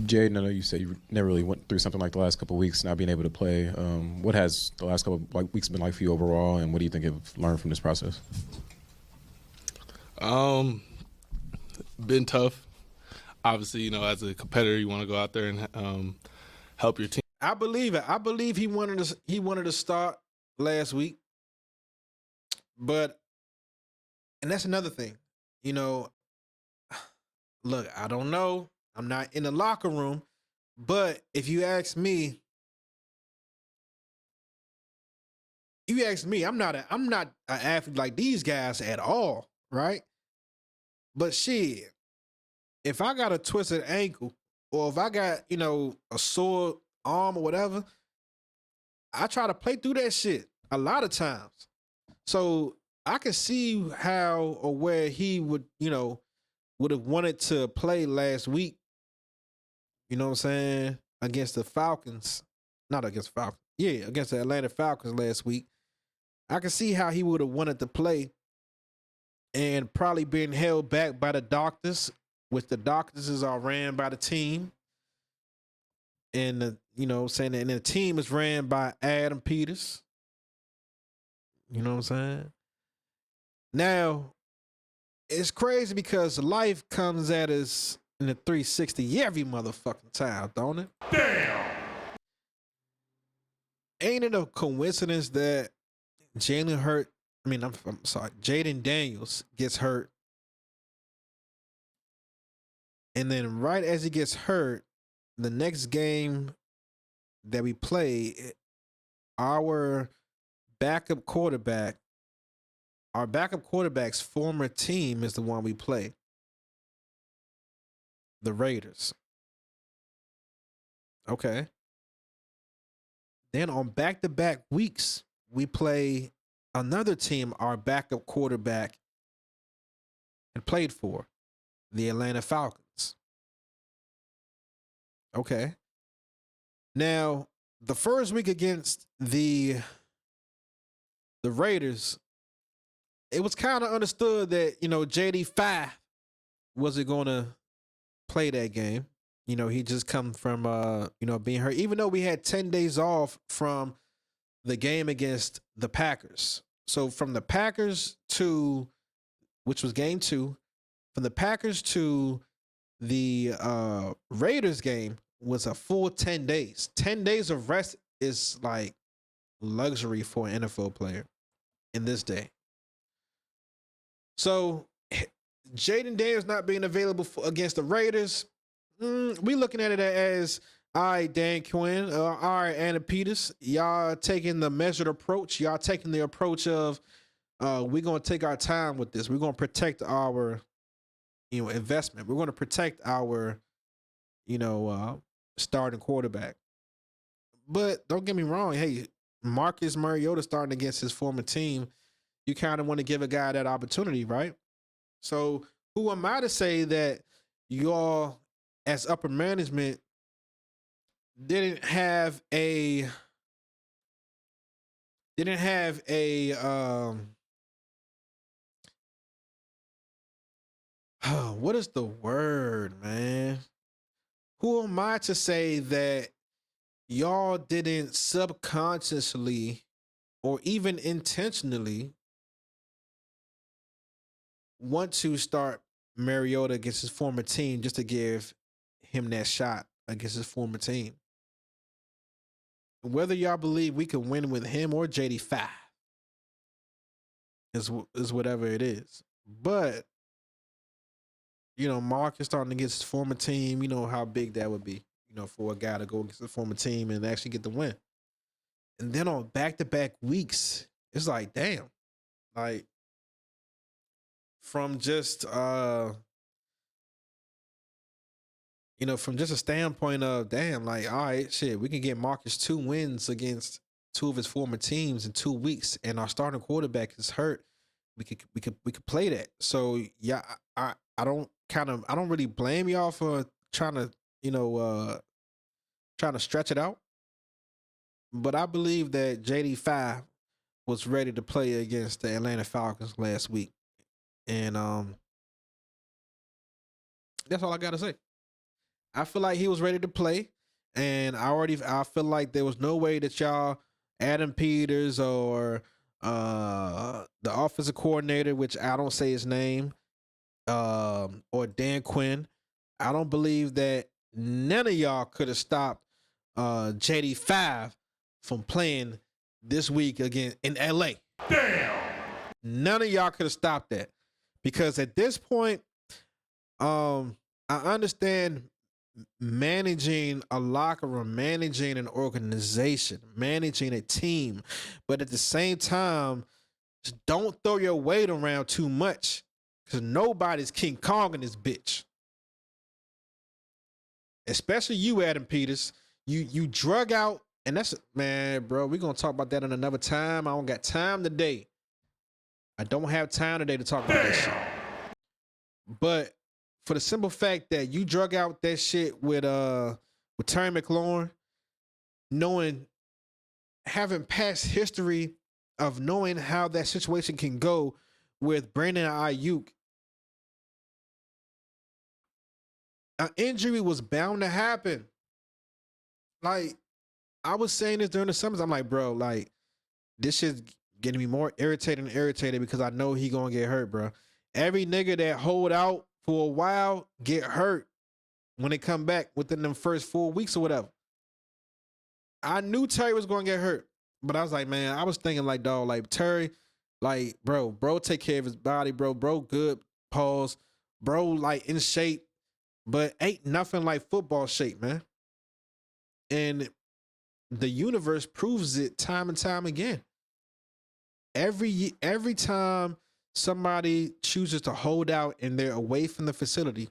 Jaden, I know you said you never really went through something like the last couple of weeks, not being able to play. What has the last couple of weeks been like for you overall, and what do you think you've learned from this process? Um, been tough. Obviously, as a competitor, you want to go out there and help your team. I believe it. I believe he wanted to start last week, but and that's another thing. You know, look, I don't know. I'm not in the locker room, but if you ask me, I'm not an athlete like these guys at all, right? But shit, if I got a twisted ankle or if I got, a sore arm or whatever, I try to play through that shit a lot of times. So I can see how or where he would have wanted to play last week, you know what I'm saying, against the Falcons. Not against the Falcons. Yeah, against the Atlanta Falcons last week. I can see how he would have wanted to play and probably been held back by the doctors, which the doctors are ran by the team. And saying that and the team is ran by Adam Peters. You know what I'm saying? Now, it's crazy because life comes at us in the 360 every motherfucking time, don't it? Damn! Ain't it a coincidence that Jalen hurt? I mean, I'm sorry, Jaden Daniels gets hurt, and then right as he gets hurt, the next game that we play, our backup quarterback, our backup quarterback's former team is the one we play, the Raiders. Okay. Then on back-to-back weeks, we play another team our backup quarterback had played for, the Atlanta Falcons. Okay. Now, the first week against the Raiders, it was kind of understood that, JD5 wasn't going to play that game. He just come from being hurt. Even though we had 10 days off from the game against the Packers. So from the Packers to, which was game 2, from the Packers to the Raiders game was a full 10 days. 10 days of rest is like luxury for an NFL player in this day. So Jaden Daniels not being available against the Raiders, we looking at it as, all right, Dan Quinn, all right, Anna Peters, y'all taking the measured approach. Y'all taking the approach of, we're going to take our time with this. We're going to protect our, investment. We're going to protect our, starting quarterback. But don't get me wrong. Hey, Marcus Mariota starting against his former team. You kind of want to give a guy that opportunity, right? So who am I to say that y'all as upper management didn't have a what is the word, man? Who am I to say that y'all didn't subconsciously or even intentionally want to start Mariota against his former team just to give him that shot against his former team? Whether y'all believe we can win with him or JD5 is whatever it is. But Mark is starting against his former team. You know how big that would be, for a guy to go against a former team and actually get the win. And then on back-to-back weeks, it's like, damn. Like, from just from just a standpoint of, damn, like, all right, shit, we can get Marcus 2 wins against 2 of his former teams in 2 weeks, and our starting quarterback is hurt. We could play that. So yeah, I don't really blame y'all for trying to stretch it out. But I believe that JD5 was ready to play against the Atlanta Falcons last week. And that's all I gotta say. I feel like he was ready to play, and I feel like there was no way that y'all, Adam Peters or the offensive coordinator, which I don't say his name, or Dan Quinn, I don't believe that none of y'all could have stopped JD5 from playing this week again in LA. Damn. None of y'all could have stopped that, because at this point, I understand managing a locker room, managing an organization, managing a team, but at the same time, just don't throw your weight around too much, because nobody's King Kong in this bitch. Especially you, Adam Peters. You drug out, and that's, man, bro, we're gonna talk about that in another time. I don't got time today. I don't have time today to talk about that shit. But for the simple fact that you drug out that shit with Terry McLaurin, having past history of knowing how that situation can go with Brandon Ayuk, an injury was bound to happen. Like, I was saying this during the summers. I'm like, bro, like, this shit's getting me more irritated and irritated, because I know he gonna get hurt, bro. Every nigga that hold out for a while get hurt when they come back within them first 4 weeks or whatever. I knew Terry was gonna get hurt, but I was like, man, I was thinking like, dog, like Terry, like, bro take care of his body, bro good, pause, bro, like in shape, but ain't nothing like football shape, man. And the universe proves it time and time again. Every time somebody chooses to hold out and they're away from the facility,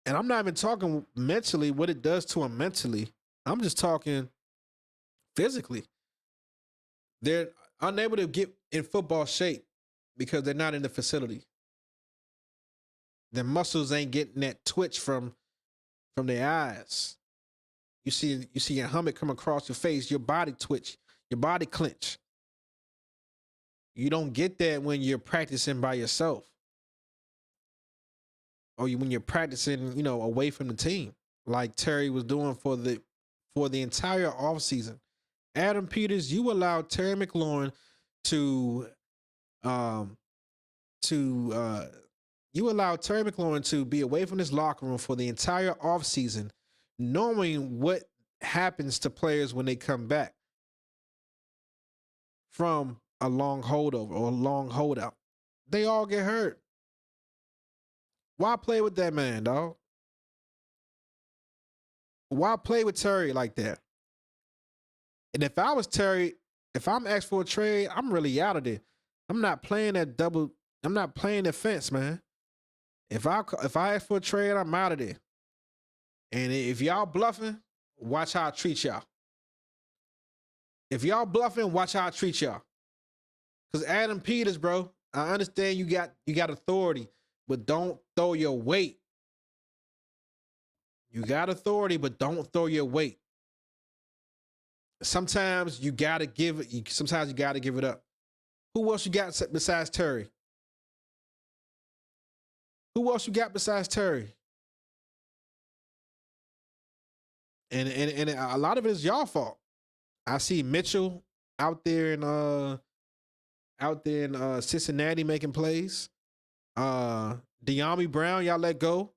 and I'm not even talking mentally, what it does to them mentally, I'm just talking physically. They're unable to get in football shape because they're not in the facility. Their muscles ain't getting that twitch from their eyes. You see a helmet come across your face, your body twitch, your body clench. You don't get that when you're practicing by yourself, or when you're practicing, away from the team, like Terry was doing for the entire offseason. Adam Peters, you allowed Terry McLaurin to be away from his locker room for the entire offseason, knowing what happens to players when they come back from a long holdover or a long holdout. They all get hurt. Why play with that man, dog? Why play with Terry like that? And if I was Terry, if I'm asked for a trade, I'm really out of there. I'm not playing that double. I'm not playing the fence, man. If I ask for a trade, I'm out of there. And if y'all bluffing, watch how I treat y'all. If y'all bluffing, watch how I treat y'all. Because Adam Peters, bro, I understand you got authority, but don't throw your weight. You got authority, but don't throw your weight. Sometimes you gotta give it. Sometimes you gotta give it up. Who else you got besides Terry? Who else you got besides Terry? And a lot of it is y'all fault. I see Mitchell out there in Cincinnati making plays. De'Ami Brown, y'all let go.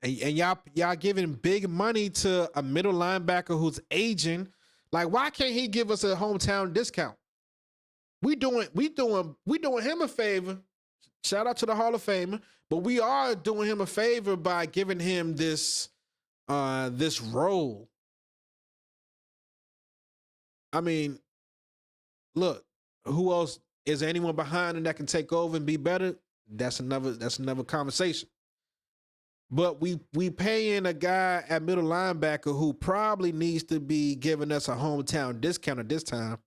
And y'all giving big money to a middle linebacker who's aging. Like, why can't he give us a hometown discount? We doing him a favor. Shout out to the Hall of Famer, but we are doing him a favor by giving him this role. I mean, look, who else is there? Anyone behind him that can take over and be better? That's another conversation. But we paying a guy at middle linebacker who probably needs to be giving us a hometown discount at this time,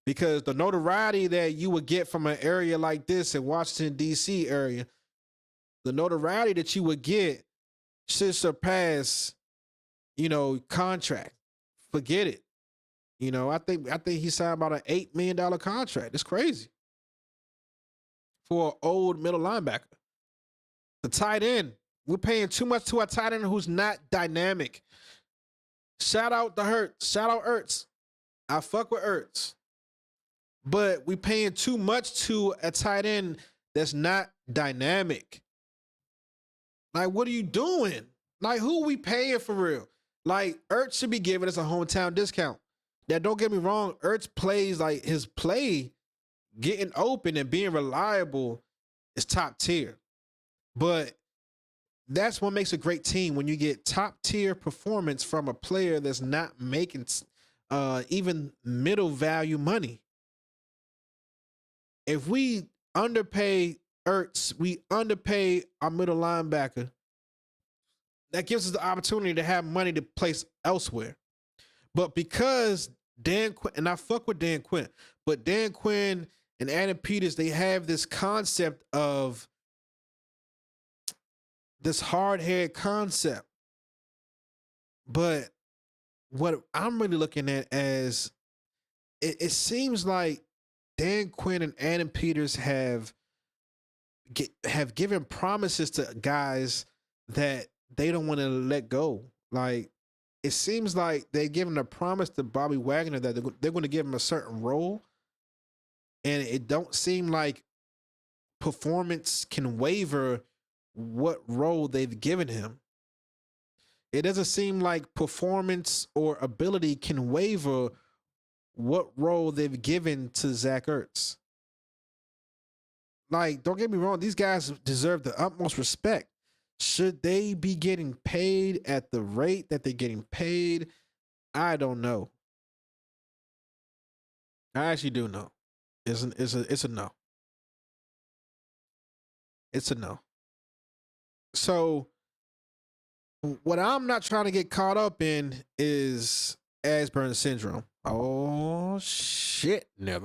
because the notoriety that you would get from an area like this in Washington, D.C. area, the notoriety that you would get should surpass, contract. Forget it. I think he signed about an $8 million contract. It's crazy. for an old middle linebacker. The tight end, we're paying too much to our tight end who's not dynamic. Shout out to Hurts. Shout out Ertz. I fuck with Ertz. But we paying too much to a tight end that's not dynamic. Like, what are you doing? Like, who are we paying for real? Like, Ertz should be giving us a hometown discount. Now, don't get me wrong. Ertz plays, like, his play, getting open and being reliable is top tier. But that's what makes a great team, when you get top tier performance from a player that's not making even middle value money. If we underpay Ertz, we underpay our middle linebacker, that gives us the opportunity to have money to place elsewhere. But because Dan Quinn, and I fuck with Dan Quinn, but Dan Quinn and Adam Peters, they have this concept of this hard-head concept. But what I'm really looking at as, it seems like Dan Quinn and Adam Peters have given promises to guys that they don't want to let go. Like, it seems like they're giving a promise to Bobby Wagner that they're going to give him a certain role, and it don't seem like performance can waver what role they've given him. It doesn't seem like performance or ability can waver what role they've given to Zach Ertz. Like, don't get me wrong, these guys deserve the utmost respect. Should they be getting paid at the rate that they're getting paid? I don't know. I actually do know. It's a no. It's a no. So what I'm not trying to get caught up in is Asburn syndrome. Oh shit, never